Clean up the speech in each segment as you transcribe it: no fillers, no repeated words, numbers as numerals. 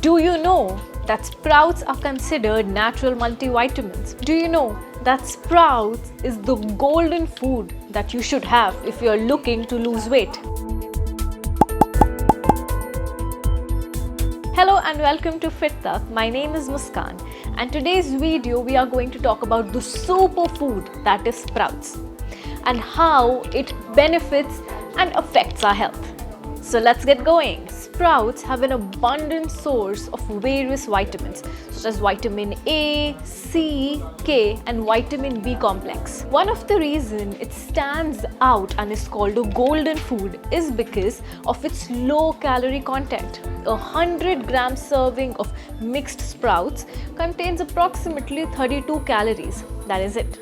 Do you know that sprouts are considered natural multivitamins? Do you know that sprouts is the golden food that you should have if you are looking to lose weight? Hello and welcome to FitTak. My name is Muskan, and today's video we are going to talk about the superfood that is sprouts and how it benefits and affects our health. So let's get going. Sprouts have an abundant source of various vitamins such as vitamin A, C, K and vitamin B complex. One of the reasons it stands out and is called a golden food is because of its low calorie content. A 100-gram serving of mixed sprouts contains approximately 32 calories. That is it.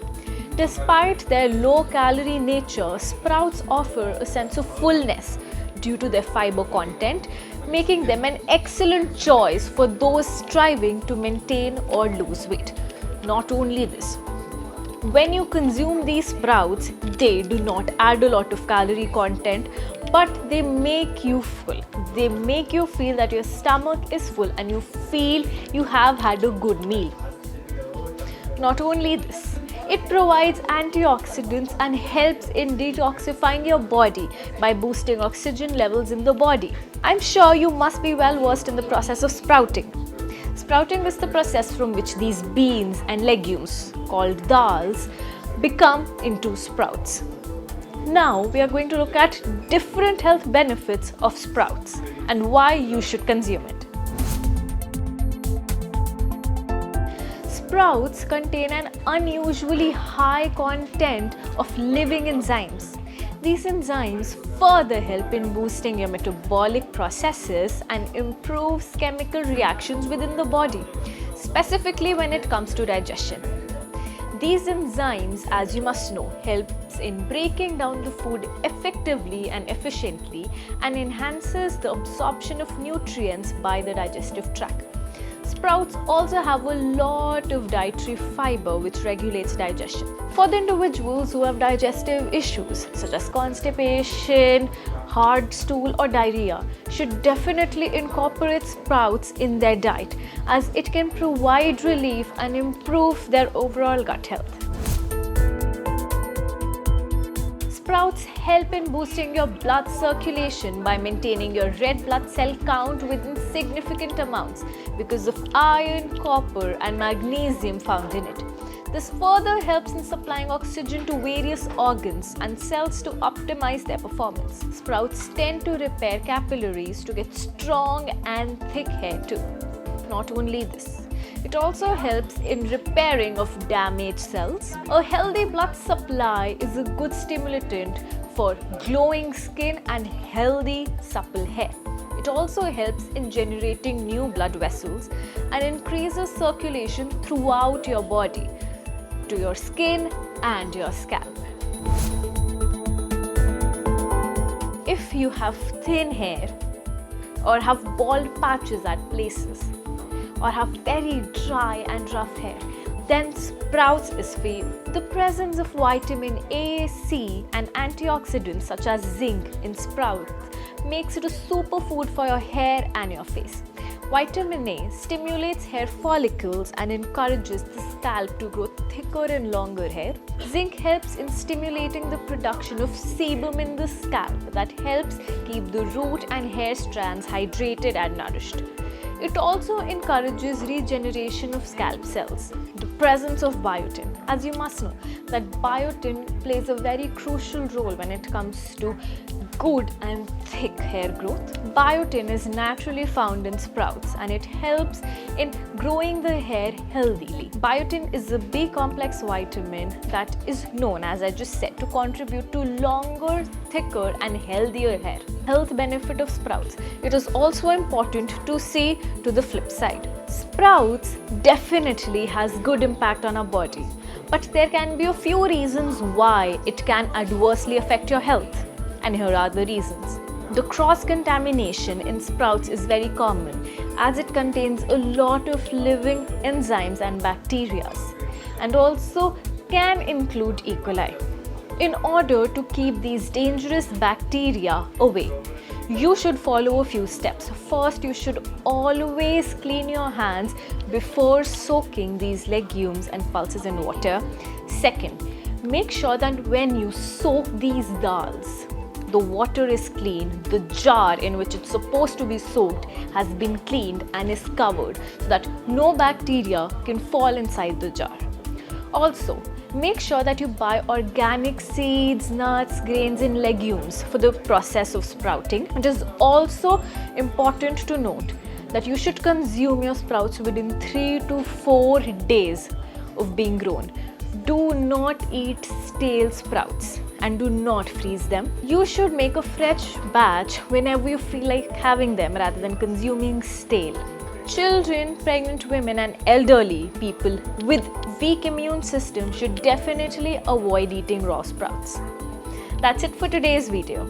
Despite their low calorie nature, sprouts offer a sense of fullness due to their fiber content, making them an excellent choice for those striving to maintain or lose weight. Not only this, when you consume these sprouts, they do not add a lot of calorie content, but they make you full. They make you feel that your stomach is full and you feel you have had a good meal. Not only this, it provides antioxidants and helps in detoxifying your body by boosting oxygen levels in the body. I'm sure you must be well versed in the process of sprouting. Sprouting is the process from which these beans and legumes, called dals, become into sprouts. Now we are going to look at different health benefits of sprouts and why you should consume it. Sprouts contain an unusually high content of living enzymes. These enzymes further help in boosting your metabolic processes and improves chemical reactions within the body, specifically when it comes to digestion. These enzymes, as you must know, helps in breaking down the food effectively and efficiently and enhances the absorption of nutrients by the digestive tract. Sprouts also have a lot of dietary fiber which regulates digestion. For the individuals who have digestive issues such as constipation, hard stool or diarrhea, should definitely incorporate sprouts in their diet as it can provide relief and improve their overall gut health. Sprouts help in boosting your blood circulation by maintaining your red blood cell count within significant amounts because of iron, copper and magnesium found in it. This further helps in supplying oxygen to various organs and cells to optimize their performance. Sprouts tend to repair capillaries to get strong and thick hair too. Not only this, it also helps in repairing of damaged cells. A healthy blood supply is a good stimulant for glowing skin and healthy, supple hair. It also helps in generating new blood vessels and increases circulation throughout your body, to your skin and your scalp. If you have thin hair or have bald patches at places, or have very dry and rough hair, then sprouts is for you. The presence of vitamin A, C and antioxidants such as zinc in sprouts makes it a superfood for your hair and your face. Vitamin A stimulates hair follicles and encourages the scalp to grow thicker and longer hair. Zinc helps in stimulating the production of sebum in the scalp that helps keep the root and hair strands hydrated and nourished. It also encourages regeneration of scalp cells. The presence of biotin. As you must know, that biotin plays a very crucial role when it comes to good and thick hair growth. Biotin is naturally found in sprouts and it helps in growing the hair healthily. Biotin is a B complex vitamin that is known, as I just said, to contribute to longer, thicker and healthier hair. Health benefit of sprouts. It is also important to see to the flip side. Sprouts definitely has good impact on our body, but there can be a few reasons why it can adversely affect your health. And here are the reasons. The cross-contamination in sprouts is very common as it contains a lot of living enzymes and bacteria and also can include E. coli. In order to keep these dangerous bacteria away, you should follow a few steps. First, you should always clean your hands before soaking these legumes and pulses in water. Second, make sure that when you soak these dals, the water is clean, the jar in which it's supposed to be soaked has been cleaned and is covered so that no bacteria can fall inside the jar. Also, make sure that you buy organic seeds, nuts, grains and legumes for the process of sprouting. It is also important to note that you should consume your sprouts within 3 to 4 days of being grown. Do not eat stale sprouts and do not freeze them. You should make a fresh batch whenever you feel like having them rather than consuming stale. Children, pregnant women and elderly people with weak immune system should definitely avoid eating raw sprouts. That's it for today's video.